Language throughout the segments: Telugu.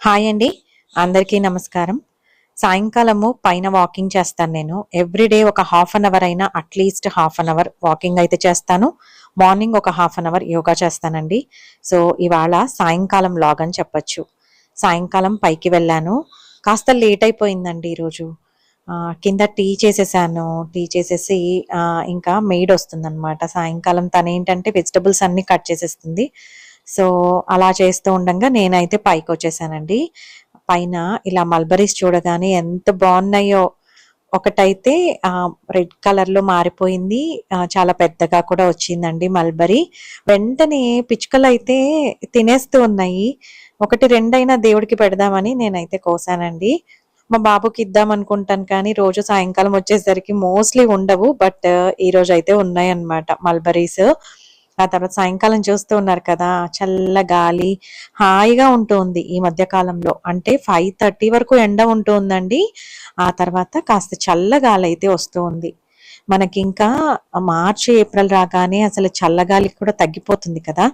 హాయ్ అండి. అందరికీ నమస్కారం. సాయంకాలము పైన వాకింగ్ చేస్తాను నేను. ఎవ్రీడే ఒక హాఫ్ అన్ అవర్ అయినా at least half an hour walking అయితే చేస్తాను. మార్నింగ్ ఒక హాఫ్ అన్ అవర్ యోగా చేస్తానండి. సో, ఇవాళ సాయంకాలం వ్లాగ్ అని చెప్పొచ్చు. సాయంకాలం పైకి వెళ్ళాను. కాస్త లేట్ అయిపోయిందండి ఈరోజు. కింద టీ చేసేసాను. టీ చేసేసి ఇంకా మెయిడ్ వస్తుందనమాట. సాయంకాలం తనేంటంటే వెజిటబుల్స్ అన్నీ కట్ చేసేస్తుంది. సో, అలా చేస్తూ ఉండంగా నేనైతే పైకొచ్చేసానండి. పైన ఇలా మల్బరీస్ చూడగానే ఎంత బాగున్నాయో. ఒకటైతే రెడ్ కలర్‌లో మారిపోయింది. చాలా పెద్దగా కూడా వచ్చిందండి మల్బరీ. వెంటనే పిచ్చుకలైతే తినేస్తూ ఉన్నాయి. 1, 2 అయినా దేవుడికి పెడదామని నేనైతే కోసానండి. మా బాబుకి ఇద్దామనుకుంటాను కానీ రోజు సాయంకాలం వచ్చేసరికి మోస్ట్‌లీ ఉండవు. బట్ ఈరోజైతే ఉన్నాయన్నమాట మల్బరీస్. ఆ తర్వాత సాయంకాలం చూస్తూ ఉన్నారు కదా! చల్ల గాలి హాయిగా ఉంటుంది ఈ మధ్య కాలంలో. అంటే 5:30 వరకు ఎండ ఉంటుందండి. ఆ తర్వాత కాస్త చల్ల గాలైతే వస్తూ ఉంది. మనకింకా మార్చి, ఏప్రిల్ రాగానే అసలు చల్లగాలి కూడా తగ్గిపోతుంది కదా!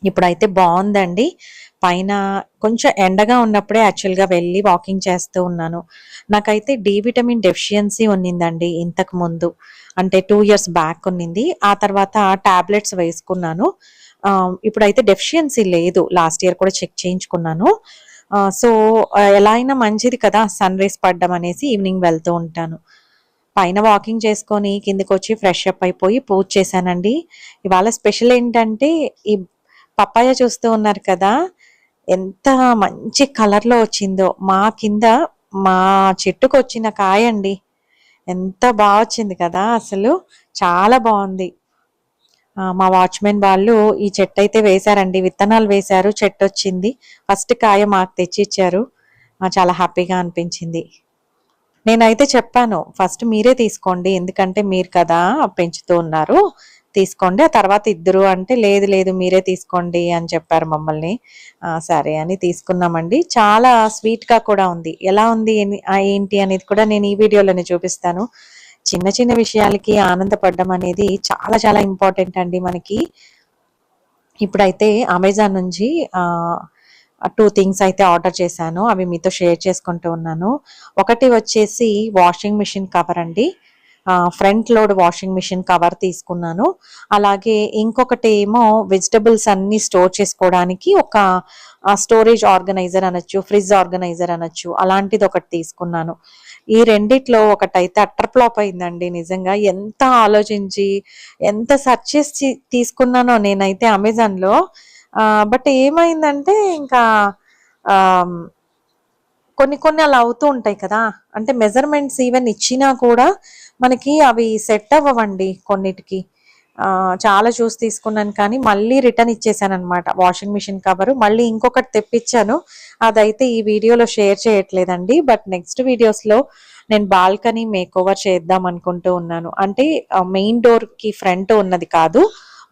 ఇప్పుడైతే బావుందండి. పైన కొంచెం ఎండగా ఉన్నప్పుడే యాక్చువల్‌గా వెళ్ళి వాకింగ్ చేస్తూ ఉన్నాను. నాకైతే డి విటమిన్ డెఫిషియన్సీ ఉన్నిందండి ఇంతకు ముందు. అంటే 2 ఇయర్స్ బ్యాక్ ఉన్నింది. ఆ తర్వాత టాబ్లెట్స్ వేసుకున్నాను. ఇప్పుడైతే డెఫిషియన్సీ లేదు. లాస్ట్ ఇయర్ కూడా చెక్ చేయించుకున్నాను. సో, ఎలా అయినా మంచిది కదా! సన్ రేస్ పడ్డం అనేసి ఈవినింగ్ వెళ్తూ ఉంటాను. పైన వాకింగ్ చేసుకొని కిందకొచ్చి ఫ్రెష్ అప్ అయిపోయి పూజ చేశానండి. ఇవాళ స్పెషల్ ఏంటంటే ఈ పపాయ చూస్తూ ఉన్నారు కదా! ఎంత మంచి కలర్‌లో వచ్చిందో. మా చెట్టుకొచ్చిన కాయండి. ఎంత బా వచ్చింది కదా! అసలు చాలా బావుంది. మా వాచ్‌మెన్ వాళ్ళు ఈ చెట్టయితే వేశారండి. విత్తనాలు వేశారు. చెట్టొచ్చింది. ఫస్ట్ కాయ మాకు తెచ్చిచ్చారు. చాలా హ్యాపీగా అనిపించింది. నేనైతే చెప్పాను. ఫస్ట్ మీరే తీసుకోండి. ఎందుకంటే మీరు కదా పెంచుతూ ఉన్నారు. తీసుకోండి. ఆ తర్వాత ఇద్దురు అంటే, లేదు లేదు మీరే తీసుకోండి అని చెప్పారు మమ్మల్ని. సరే అని తీసుకున్నామండి. చాలా స్వీట్‌గా కూడా ఉంది. ఎలా ఉంది ఏంటి అనేది కూడా నేను ఈ వీడియోలోనే చూపిస్తాను. చిన్న చిన్న విషయాలకి ఆనందపడడం అనేది చాలా చాలా ఇంపార్టెంట్ అండి మనకి. ఇప్పుడైతే అమెజాన్ నుంచి 2 థింగ్స్ అయితే ఆర్డర్ చేశాను. అవి మీతో షేర్ చేసుకుంటూ ఉన్నాను. ఒకటి వచ్చేసి వాషింగ్ మిషన్ కవర్ అండి. Front load washing machine cover తీసుకున్నాను. అలాగే ఇంకొకటి ఏమో వెజిటబుల్స్ అన్నీ స్టోర్ చేసుకోవడానికి ఒక స్టోరేజ్ ఆర్గనైజర్ అనొచ్చు, ఫ్రిడ్జ్ ఆర్గనైజర్ అనొచ్చు. అలాంటిది ఒకటి తీసుకున్నాను. ఈ రెండిట్లో ఒకటైతే అట్టర్ ఫ్లాప్ అయిందండి నిజంగా. ఎంత ఆలోచించి, ఎంత సెర్చ్ చేసి తీసుకున్నానో నేనైతే అమెజాన్‌లో. బట్ ఏమైందంటే ఇంకా ఆహ్, కొన్ని కొన్ని అలా అవుతూ ఉంటాయి కదా! అంటే మెజర్‌మెంట్స్ ఈవెన్ ఇచ్చినా కూడా మనకి అవి సెట్ అవ్వవండి కొన్నిటికి. చాలా చూసి తీసుకున్నాను కానీ మళ్ళీ రిటర్న్ ఇచ్చేసాననమాట. Washing machine cover. మళ్ళీ ఇంకొకటి తెప్పిచ్చాను. అదైతే ఈ వీడియోలో షేర్ చేయట్లేదండి. బట్ నెక్స్ట్ వీడియోస్‌లో నేను బాల్కనీ మేకోవర్ చేద్దాం అనుకుంటూ ఉన్నాను. అంటే మెయిన్ డోర్‌కి ఫ్రంట్ ఉన్నది కాదు.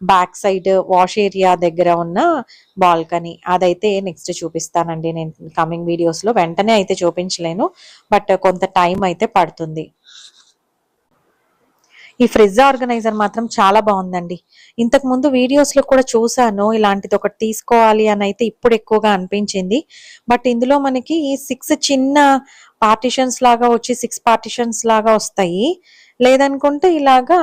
బ్యాక్ సైడ్ వాష్ ఏరియా దగ్గర ఉన్న బాల్కనీ. అదైతే నెక్స్ట్ చూపిస్తానండి నేను కమింగ్ వీడియోస్‌లో. వెంటనే అయితే చూపించలేను. బట్ కొంత టైం అయితే పడుతుంది. ఈ ఫ్రిడ్జ్ ఆర్గనైజర్ మాత్రం చాలా బాగుందండి. ఇంతకు ముందు వీడియోస్‌లో కూడా చూసాను. ఇలాంటిది ఒకటి తీసుకోవాలి అని అయితే ఇప్పుడు ఎక్కువగా అనిపించింది. బట్ ఇందులో మనకి 6 చిన్న పార్టిషన్స్ లాగా వచ్చి 6 పార్టిషన్స్ లాగా వస్తాయి. లేదనుకుంటే ఇలాగా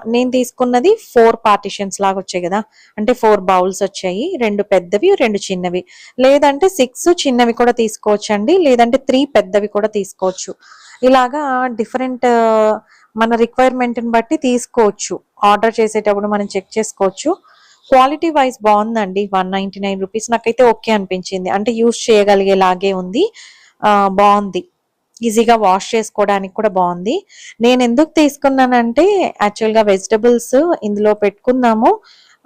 నేను తీసుకున్నది 4 పార్టిషన్స్ లాగా వచ్చాయి కదా! అంటే 4 బౌల్స్ వచ్చాయి. 2 పెద్దవి, 2 చిన్నవి. లేదంటే 6 చిన్నవి కూడా తీసుకోవచ్చండి. లేదంటే 3 పెద్దవి కూడా తీసుకోవచ్చు. ఇలాగా డిఫరెంట్ మన రిక్వైర్మెంట్‌ని బట్టి తీసుకోవచ్చు. ఆర్డర్ చేసేటప్పుడు మనం చెక్ చేసుకోవచ్చు. క్వాలిటీ వైస్ బావుందండి. రూ. 199 నాకైతే ఓకే అనిపించింది. అంటే యూజ్ చేయగలిగేలాగే ఉంది. బావుంది. ఈజీగా వాష్ చేసుకోవడానికి కూడా బావుంది. నేనెందుకు తీసుకున్నానంటే యాక్చువల్‌గా వెజిటబుల్స్ ఇందులో పెట్టుకుందాము.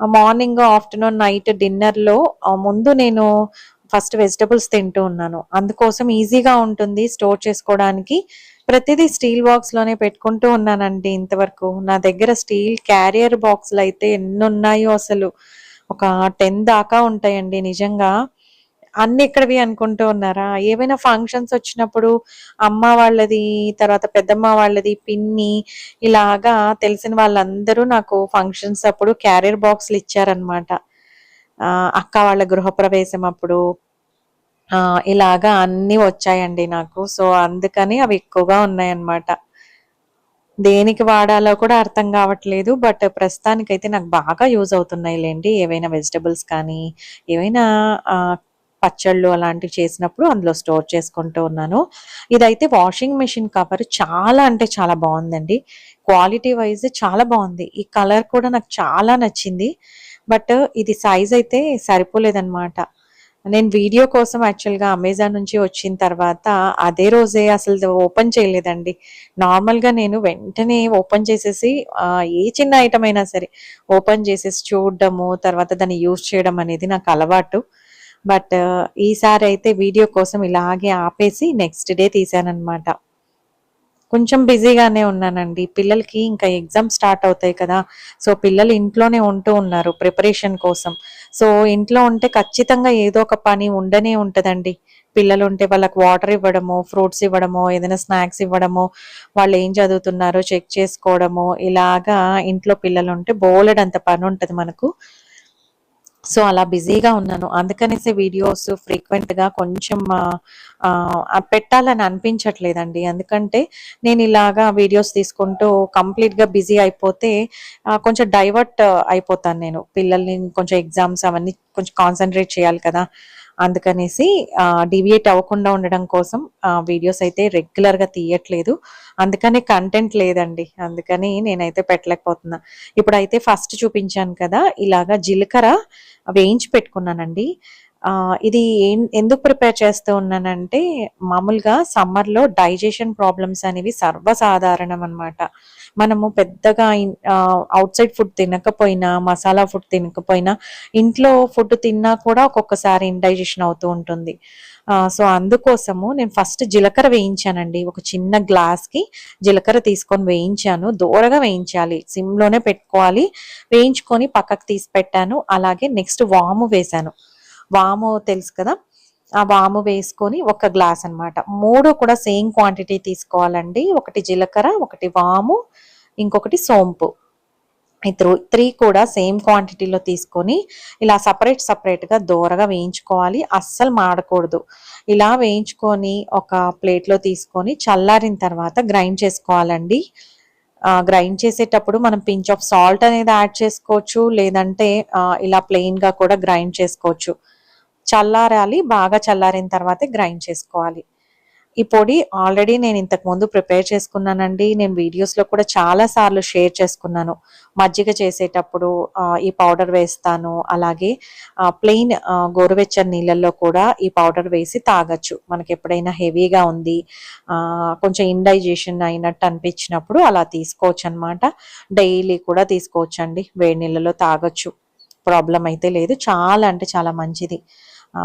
మార్నింగ్, ఆఫ్టర్‌నూన్, నైట్ డిన్నర్‌లో ముందు నేను ఫస్ట్ వెజిటబుల్స్ తింటూ ఉన్నాను. అందుకోసం ఈజీగా ఉంటుంది స్టోర్ చేసుకోవడానికి. ప్రతిదీ స్టీల్ బాక్స్‌లోనే పెట్టుకుంటూ ఉన్నానండి ఇంతవరకు. నా దగ్గర స్టీల్ క్యారియర్ బాక్సులయితే ఎన్నున్నాయో అసలు. ఒక 10 దాకా ఉంటాయండి నిజంగా. అన్ని ఎక్కడివి అనుకుంటూ ఉన్నారా? ఏవైనా ఫంక్షన్స్ వచ్చినప్పుడు అమ్మ వాళ్ళది, తర్వాత పెద్దమ్మ వాళ్ళది, పిన్ని ఇలాగా తెలిసిన వాళ్ళందరూ నాకు ఫంక్షన్స్ అప్పుడు క్యారియర్ బాక్సులు ఇచ్చారనమాట. అక్క వాళ్ళ గృహప్రవేశం అప్పుడు ఇలాగా అన్నీ వచ్చాయండి నాకు. సో, అందుకని అవి ఎక్కువగా ఉన్నాయన్నమాట. దేనికి వాడాలో కూడా అర్థం కావట్లేదు. బట్ ప్రస్తుతానికైతే నాకు బాగా యూజ్ అవుతున్నాయిలెండి. ఏవైనా వెజిటబుల్స్ కానీ, ఏవైనా పచ్చళ్ళు అలాంటివి చేసినప్పుడు అందులో స్టోర్ చేసుకుంటూ ఉన్నాను. ఇదైతే వాషింగ్ మెషిన్ కవర్ చాలా అంటే చాలా బావుందండి. క్వాలిటీ వైస్ చాలా బావుంది. ఈ కలర్ కూడా నాకు చాలా నచ్చింది. బట్ ఇది సైజ్ అయితే సరిపోలేదన్నమాట. నేను వీడియో కోసం యాక్చువల్‌గా అమెజాన్ నుంచి వచ్చిన తర్వాత అదే రోజే అసలు ఓపెన్ చేయలేదండి. నార్మల్‌గా నేను వెంటనే ఓపెన్ చేసేసి ఏ చిన్న ఐటెమ్ అయినా సరే ఓపెన్ చేసేసి చూడడము, తర్వాత దాన్ని యూజ్ చేయడం అనేది నాకు అలవాటు. బట్ ఈసారైతే వీడియో కోసం ఇలాగే ఆపేసి నెక్స్ట్ డే తీశాననమాట. కొంచెం బిజీగానే ఉన్నానండి. పిల్లలకి ఇంకా ఎగ్జామ్స్ స్టార్ట్ అవుతాయి కదా! సో, పిల్లలు ఇంట్లోనే ఉంటూ ఉన్నారు ప్రిపరేషన్ కోసం. సో, ఇంట్లో ఉంటే ఖచ్చితంగా ఏదో ఒక పని ఉండనే ఉంటదండి. పిల్లలుంటే వాళ్ళకి వాటర్ ఇవ్వడమో, ఫ్రూట్స్ ఇవ్వడమో, ఏదైనా స్నాక్స్ ఇవ్వడమో, వాళ్ళేం చదువుతున్నారో చెక్ చేసుకోవడమో, ఇలాగా ఇంట్లో పిల్లలుంటే బోలెడంత పనుంటది మనకు. సో, అలా బిజీగా ఉన్నాను. అందుకనేసి వీడియోస్ ఫ్రీక్వెంట్‌గా కొంచెం పెట్టాలని అనిపించట్లేదండి. ఎందుకంటే, నేనిలాగా వీడియోస్ తీసుకుంటూ కంప్లీట్‌గా బిజీ అయిపోతే కొంచెం డైవర్ట్ అయిపోతాను నేను. పిల్లల్ని కొంచెం ఎగ్జామ్స్ అవన్నీ కొంచెం కాన్సంట్రేట్ చేయాలి కదా! అందుకనేసి డీవియేట్ అవ్వకుండా ఉండడం కోసం వీడియోస్ అయితే రెగ్యులర్‌గా తీయట్లేదు. అందుకని కంటెంట్ లేదండి. అందుకని నేనైతే పెట్టలేకపోతున్నా. ఇప్పుడైతే ఫస్ట్ చూపించాను కదా! ఇలాగా జీలకర్ర వేయించి పెట్టుకున్నానండి. ఇది ఎందుకు ప్రిపేర్ చేస్తూ ఉన్నానంటే, మామూలుగా సమ్మర్‌లో డైజెషన్ ప్రాబ్లమ్స్ అనేవి సర్వసాధారణం అనమాట. మనము పెద్దగా ఔట్‌సైడ్ ఫుడ్ తినకపోయినా, మసాలా ఫుడ్ తినకపోయినా, ఇంట్లో ఫుడ్ తిన్నా కూడా ఒక్కొక్కసారి ఇండైజెషన్ అవుతూ ఉంటుంది. సో, అందుకోసము నేను ఫస్ట్ జీలకర్ర వేయించానండి. ఒక చిన్న గ్లాస్‌కి జీలకర్ర తీసుకొని వేయించాను. దోరగా వేయించాలి. సిమ్‌లోనే పెట్టుకోవాలి. వేయించుకొని పక్కకు తీసి పెట్టాను. అలాగే నెక్స్ట్ వాము వేశాను. వాము తెలుసు కదా! ఆ వాము వేసుకొని ఒక గ్లాస్ అన్నమాట. 3 కూడా సేమ్ క్వాంటిటీ తీసుకోవాలండి. ఒకటి జీలకర్ర, ఒకటి వాము, ఇంకొకటి సోంపు. ఈ 3 కూడా సేమ్ క్వాంటిటీలో తీసుకొని ఇలా సెపరేట్‌గా దోరగా వేయించుకోవాలి. అస్సలు మాడకూడదు. ఇలా వేయించుకొని ఒక ప్లేట్‌లో తీసుకొని చల్లారిన తర్వాత గ్రైండ్ చేసుకోవాలండి. గ్రైండ్ చేసేటప్పుడు మనం పించ్ ఆఫ్ సాల్ట్ అనేది యాడ్ చేసుకోవచ్చు. లేదంటే ఇలా ప్లెయిన్‌గా కూడా గ్రైండ్ చేసుకోవచ్చు. చల్లారాలి. బాగా చల్లారిన తర్వాతే గ్రైండ్ చేసుకోవాలి. ఈ పొడి ఆల్రెడీ నేను ఇంతకుముందు ప్రిపేర్ చేసుకున్నానండి. నేను వీడియోస్‌లో కూడా చాలా సార్లు షేర్ చేసుకున్నాను. మజ్జిగ చేసేటప్పుడు ఈ పౌడర్ వేస్తాను. అలాగే ప్లెయిన్ గోరువెచ్చని నీళ్ళల్లో కూడా ఈ పౌడర్ వేసి తాగొచ్చు. మనకెప్పుడైనా హెవీగా ఉంది, కొంచెం ఇండైజెషన్ అయినట్టు అనిపించినప్పుడు అలా తీసుకోవచ్చనమాట. డైలీ కూడా తీసుకోవచ్చండి. వేడి నీళ్ళలో తాగొచ్చు. ప్రాబ్లమ్ అయితే లేదు. చాలా అంటే చాలా మంచిది.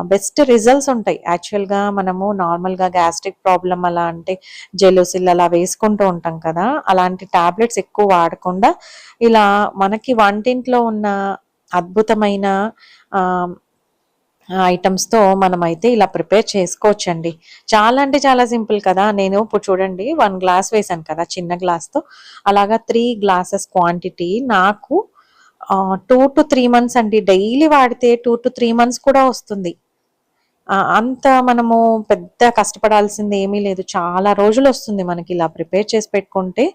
బెస్ట్ రిజల్ట్స్ ఉంటాయి. యాక్చువల్‌గా మనము నార్మల్‌గా గ్యాస్ట్రిక్ ప్రాబ్లమ్ అలా అంటే జెలోసిల్ అలా వేసుకుంటూ ఉంటాం కదా! అలాంటి టాబ్లెట్స్ ఎక్కువ వాడకుండా ఇలా మనకి వంటింట్లో ఉన్న అద్భుతమైన ఆహ్, ఐటెమ్స్‌తో మనమైతే ఇలా ప్రిపేర్ చేసుకోవచ్చండి. చాలా అంటే చాలా సింపుల్ కదా! నేను ఇప్పుడు చూడండి 1 గ్లాస్ వేశాను కదా! చిన్న గ్లాస్‌తో. అలాగా 3 గ్లాసెస్ క్వాంటిటీ నాకు 2-3 మంత్స్ అండి. డైలీ వాడితే 2-3 మంత్స్ కూడా వస్తుంది. అంత మనము పెద్ద కష్టపడాల్సింది ఏమీ లేదు. చాలా రోజులొస్తుంది మనకి ఇలా ప్రిపేర్ చేసి పెట్టుకుంటే.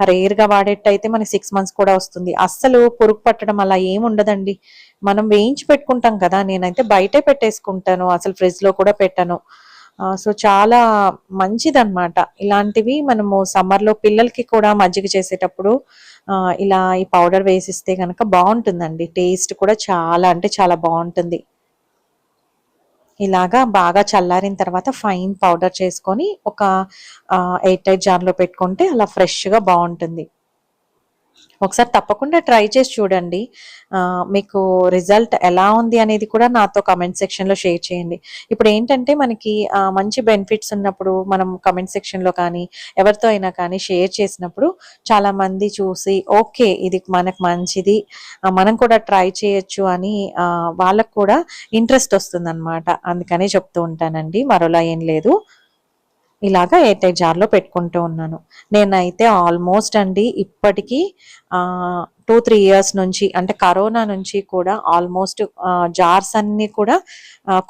రేర్‌గా వాడేట్టయితే మనకి 6 మంత్స్ కూడా వస్తుంది. అస్సలు పురుగు పట్టడం అలా ఏముండదండి. మనం వేయించి పెట్టుకుంటాం కదా! నేనైతే బయటే పెట్టేసుకుంటాను. అసలు ఫ్రిడ్జ్‌లో కూడా పెట్టను. సో, చాలా మంచిదనమాట. ఇలాంటివి మనము సమ్మర్‌లో పిల్లలకి కూడా మజ్జిగ చేసేటప్పుడు ఇలా ఈ పౌడర్ వేసిస్తే గనక బావుంటుందండి. టేస్ట్ కూడా చాలా అంటే చాలా బావుంటుంది. ఇలాగా బాగా చల్లారిన తర్వాత ఫైన్ పౌడర్ చేసుకొని ఒక ఎయిర్ టైట్ జార్‌లో పెట్టుకుంటే అలా ఫ్రెష్‌గా బావుంటుంది. ఒకసారి తప్పకుండా ట్రై చేసి చూడండి. మీకు రిజల్ట్ ఎలా ఉంది అనేది కూడా నాతో కామెంట్ సెక్షన్‌లో షేర్ చేయండి. ఇప్పుడేంటంటే మనకి మంచి బెనిఫిట్స్ ఉన్నప్పుడు మనం కామెంట్ సెక్షన్‌లో కానీ, ఎవరితో అయినా కానీ షేర్ చేసినప్పుడు చాలామంది చూసి ఓకే. ఇది మనకు మంచిది. మనం కూడా ట్రై చేయొచ్చు అని వాళ్ళకి కూడా ఇంట్రెస్ట్ వస్తుందనమాట. అందుకనే చెప్తూ ఉంటానండి. మరోలా ఏం లేదు. ఇలాగా ఎయిర్ టైట్ జార్లో పెట్టుకుంటూ ఉన్నాను. నేనైతే ఆల్మోస్ట్ అండి ఇప్పటికీ 2-3 ఇయర్స్ నుంచి అంటే కరోనా నుంచి కూడా ఆల్మోస్ట్ జార్స్ అన్నీ కూడా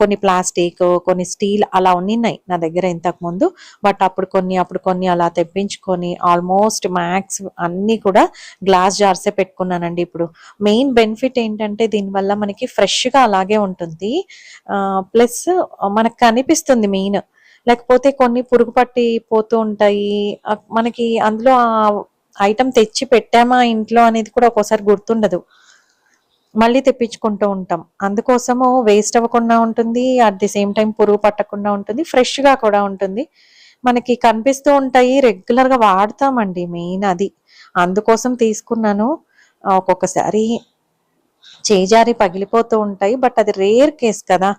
కొన్ని ప్లాస్టిక్, కొన్ని స్టీల్ అలా ఉన్నిన్నాయి నా దగ్గర ఇంతకుముందు. బట్ అప్పుడు కొన్ని అలా తెప్పించుకొని ఆల్మోస్ట్ మ్యాక్స్ అన్నీ కూడా గ్లాస్ జార్సే పెట్టుకున్నానండి ఇప్పుడు. మెయిన్ బెనిఫిట్ ఏంటంటే దీనివల్ల మనకి ఫ్రెష్‌గా అలాగే ఉంటుంది. ప్లస్ మనకు కనిపిస్తుంది మెయిన్. లేకపోతే కొన్ని పురుగు పట్టి పోతూ ఉంటాయి. మనకి అందులో ఐటెమ్ తెచ్చి పెట్టామా ఇంట్లో అనేది కూడా ఒక్కోసారి గుర్తుండదు. మళ్ళీ తెప్పించుకుంటూ ఉంటాం. అందుకోసము వేస్ట్ అవ్వకుండా ఉంటుంది. అట్ ది సేమ్ టైమ్ పురుగు పట్టకుండా ఉంటుంది. ఫ్రెష్‌గా కూడా ఉంటుంది. మనకి కనిపిస్తూ ఉంటాయి. రెగ్యులర్‌గా వాడతామండి మెయిన్ అది. అందుకోసం తీసుకున్నాను. ఒక్కొక్కసారి చేయి జారి పగిలిపోతూ ఉంటాయి. బట్ అది రేర్ కేస్ కదా!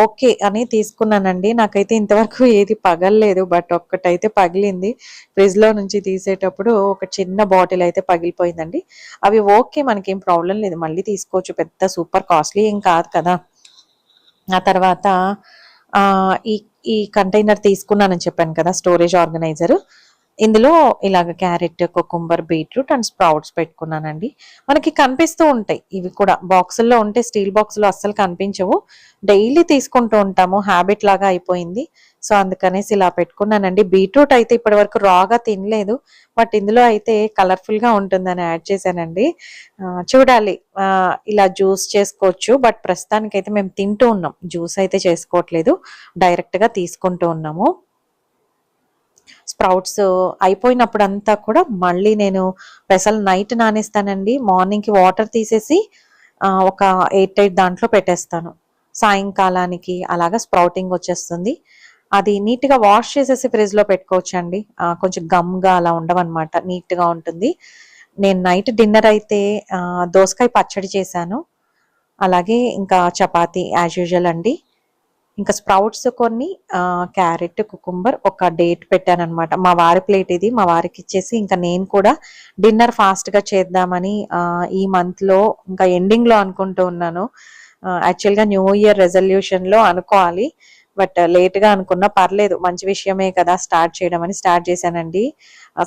ఓకే అని తీసుకున్నానండి. నాకైతే ఇంతవరకు ఏది పగలలేదు. బట్ ఒక్కటైతే పగిలింది. ఫ్రిడ్జ్‌లో నుంచి తీసేటప్పుడు ఒక చిన్న బాటిల్ అయితే పగిలిపోయిందండి. అవి ఓకే. మనకేం ప్రాబ్లమ్ లేదు. మళ్ళీ తీసుకోవచ్చు. పెద్ద సూపర్ కాస్ట్‌లీ ఏం కాదు కదా! ఆ తర్వాత ఈ ఈ కంటైనర్ తీసుకున్నానని చెప్పాను కదా! Storage organizer. ఇందులో ఇలాగ carrot, cucumber, beetroot and sprouts పెట్టుకున్నానండి. మనకి కనిపిస్తూ ఉంటాయి. ఇవి కూడా బాక్సుల్లో ఉంటే స్టీల్ బాక్స్‌లో అస్సలు కనిపించవు. డైలీ తీసుకుంటూ ఉంటాము. హాబిట్ లాగా అయిపోయింది. సో, అందుకనేసి ఇలా పెట్టుకున్నానండి. బీట్రూట్ అయితే ఇప్పటివరకు రాగా తినలేదు. బట్ ఇందులో అయితే కలర్‌ఫుల్‌గా ఉంటుందని యాడ్ చేశానండి. చూడాలి. ఇలా జ్యూస్ చేసుకోవచ్చు. బట్ ప్రస్తుతానికైతే మేము తింటూ ఉన్నాం. జ్యూస్ అయితే చేసుకోవట్లేదు. డైరెక్ట్‌గా తీసుకుంటూ ఉన్నాము. స్ప్రౌట్స్ అయిపోయినప్పుడంతా కూడా మళ్ళీ నేను పెసలు నైట్ నానేస్తానండి. మార్నింగ్‌కి వాటర్ తీసేసి ఒక ఎయిర్ టైట్ దాంట్లో పెట్టేస్తాను. సాయంకాలానికి అలాగా స్ప్రౌటింగ్ వచ్చేస్తుంది. అది నీట్‌గా వాష్ చేసేసి ఫ్రిడ్జ్‌లో పెట్టుకోవచ్చండి. కొంచెం గమ్‌గా అలా ఉండవనమాట. నీట్‌గా ఉంటుంది. నేను నైట్ డిన్నర్ అయితే దోసకాయ పచ్చడి చేశాను. అలాగే ఇంకా చపాతీ యాజ్ యూజువల్ అండి. ఇంకా స్ప్రౌట్స్ కొన్ని క్యారెట్, కుకుంబర్, ఒక డేట్ పెట్టాననమాట. మా వారి ప్లేట్ ఇది. మా వారికిచ్చేసి ఇంకా నేను కూడా డిన్నర్ ఫాస్ట్‌గా చేద్దామని ఈ మంత్‌లో ఇంకా ఎండింగ్‌లో అనుకుంటూ ఉన్నాను. యాక్చువల్‌గా న్యూ ఇయర్ రెజల్యూషన్‌లో అనుకోవాలి. బట్ లేట్‌గా అనుకున్నా పర్లేదు. మంచి విషయమే కదా! స్టార్ట్ చేయడం అని స్టార్ట్ చేశానండి.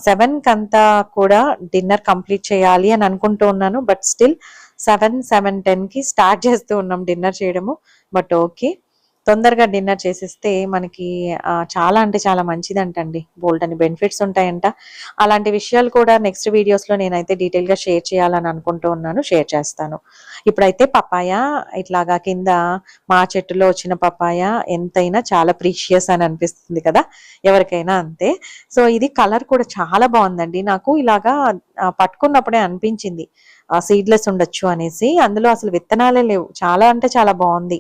7:00కంతా కూడా డిన్నర్ కంప్లీట్ చేయాలి అని అనుకుంటూ ఉన్నాను. బట్ స్టిల్ 7:10కి స్టార్ట్ చేస్తూ ఉన్నాం డిన్నర్ చేయడము. But okay. తొందరగా డిన్నర్ చేసేస్తే మనకి చాలా అంటే చాలా మంచిదంటండి. బోలెడన్ని బెనిఫిట్స్ ఉంటాయంట. అలాంటి విషయాలు కూడా నెక్స్ట్ వీడియోస్‌లో నేనైతే డీటెయిల్‌గా షేర్ చేయాలని అనుకుంటూ ఉన్నాను. షేర్ చేస్తాను. ఇప్పుడైతే పపాయ ఇట్లాగా కింద మా చెట్టులో వచ్చిన పపాయ ఎంతైనా చాలా ప్రీషియస్ అని అనిపిస్తుంది కదా! ఎవరికైనా అంతే. సో, ఇది కలర్ కూడా చాలా బావుందండి. నాకు ఇలాగా పట్టుకున్నప్పుడే అనిపించింది. సీడ్‌లెస్ ఉండొచ్చు అనేసి. అందులో అసలు విత్తనాలే లేవు. చాలా అంటే చాలా బావుంది.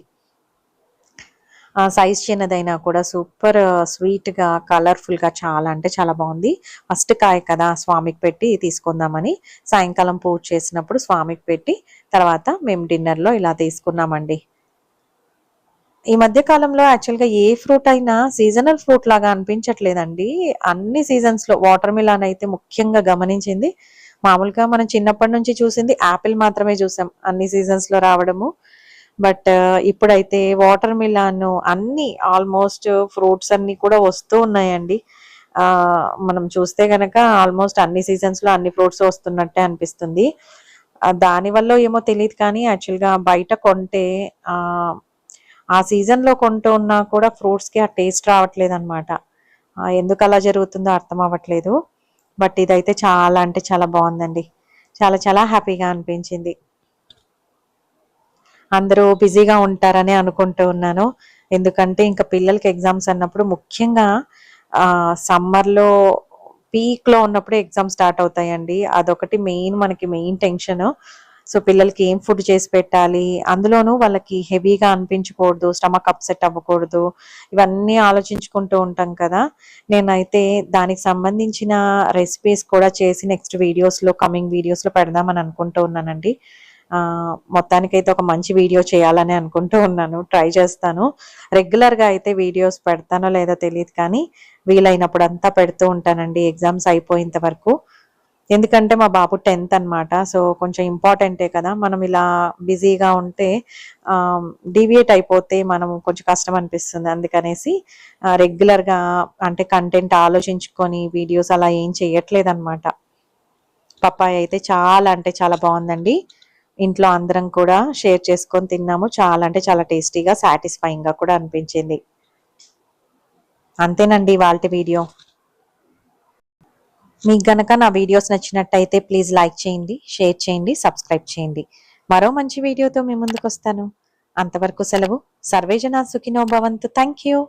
సైజ్ చిన్నదైనా కూడా సూపర్ స్వీట్‌గా, కలర్‌ఫుల్‌గా చాలా అంటే చాలా బావుంది. ఫస్ట్ కాయ కదా! స్వామికి పెట్టి తీసుకుందామని సాయంకాలం పూజ చేసినప్పుడు స్వామికి పెట్టి తర్వాత మేము డిన్నర్‌లో ఇలా తీసుకున్నామండి. ఈ మధ్య కాలంలో యాక్చువల్‌గా ఏ ఫ్రూట్ అయినా సీజనల్ ఫ్రూట్ లాగా అనిపించట్లేదండి. అన్ని సీజన్స్‌లో వాటర్ మిలన్ అయితే ముఖ్యంగా గమనించింది. మామూలుగా మనం చిన్నప్పటి నుంచి చూసింది యాపిల్ మాత్రమే చూసాం. అన్ని సీజన్స్‌లో రావడము. బట్ ఇప్పుడైతే వాటర్ మిలన్ అన్నీ ఆల్మోస్ట్ ఫ్రూట్స్ అన్నీ కూడా వస్తూ ఉన్నాయండి. మనం చూస్తే గనక ఆల్మోస్ట్ అన్ని సీజన్స్‌లో అన్ని ఫ్రూట్స్ వస్తున్నట్టే అనిపిస్తుంది. దానివల్లో ఏమో తెలీదు కానీ యాక్చువల్‌గా బయట కొంటే ఆహ్, ఆ సీజన్‌లో కొంటూ ఉన్నా కూడా ఫ్రూట్స్‌కి ఆ టేస్ట్ రావట్లేదనమాట. ఎందుకలా జరుగుతుందో అర్థం అవ్వట్లేదు. బట్ ఇదైతే చాలా అంటే చాలా బావుందండి. చాలా చాలా హ్యాపీగా అనిపించింది. అందరూ బిజీగా ఉంటారని అనుకుంటూ ఉన్నాను. ఎందుకంటే ఇంకా పిల్లలకి ఎగ్జామ్స్ అన్నప్పుడు ముఖ్యంగా సమ్మర్‌లో పీక్‌లో ఉన్నప్పుడే ఎగ్జామ్స్ స్టార్ట్ అవుతాయండి. అదొకటి మనకి మెయిన్ టెన్షను. సో, పిల్లలకి ఏం ఫుడ్ చేసి పెట్టాలి? అందులోనూ వాళ్ళకి హెవీగా అనిపించకూడదు. స్టమక్ అప్‌సెట్ అవ్వకూడదు. ఇవన్నీ ఆలోచించుకుంటూ ఉంటాం కదా! నేనైతే దానికి సంబంధించిన రెసిపీస్ కూడా చేసి నెక్స్ట్ వీడియోస్‌లో కమింగ్ వీడియోస్‌లో పెడదామని అనుకుంటూ ఉన్నానండి. మొత్తానికైతే ఒక మంచి వీడియో చేయాలని అనుకుంటూ ఉన్నాను. ట్రై చేస్తాను. రెగ్యులర్‌గా అయితే వీడియోస్ పెడతానో లేదో తెలీదు కానీ వీలైనప్పుడంతా పెడుతూ ఉంటానండి ఎగ్జామ్స్ అయిపోయేంత వరకు. ఎందుకంటే మా బాబు 10th అనమాట. సో కొంచెం ఇంపార్టెంటే కదా! మనం ఇలా బిజీగా ఉంటే డీవియేట్ అయిపోతే మనం కొంచెం కష్టం అనిపిస్తుంది. అందుకనేసి రెగ్యులర్‌గా అంటే కంటెంట్ ఆలోచించుకొని వీడియోస్ అలా ఏం చేయట్లేదనమాట. పప్పాయ అయితే చాలా అంటే చాలా బాగుందండి. ఇంట్లో అందరం కూడా షేర్ చేసుకొని తిన్నాము. చాలా అంటే చాలా టేస్టీగా, సాటిస్ఫైయింగ్‌గా కూడా అనిపించింది. అంతేనండి ఇవాల్టి వీడియో. మీకు గనక నా వీడియోస్ నచ్చినట్టయితే ప్లీజ్ లైక్ చేయండి, షేర్ చేయండి, సబ్స్క్రైబ్ చేయండి. మరో మంచి వీడియోతో మీ ముందుకొస్తాను. అంతవరకు సెలవు. సర్వేజన సుఖినో భవంతు. Thank you.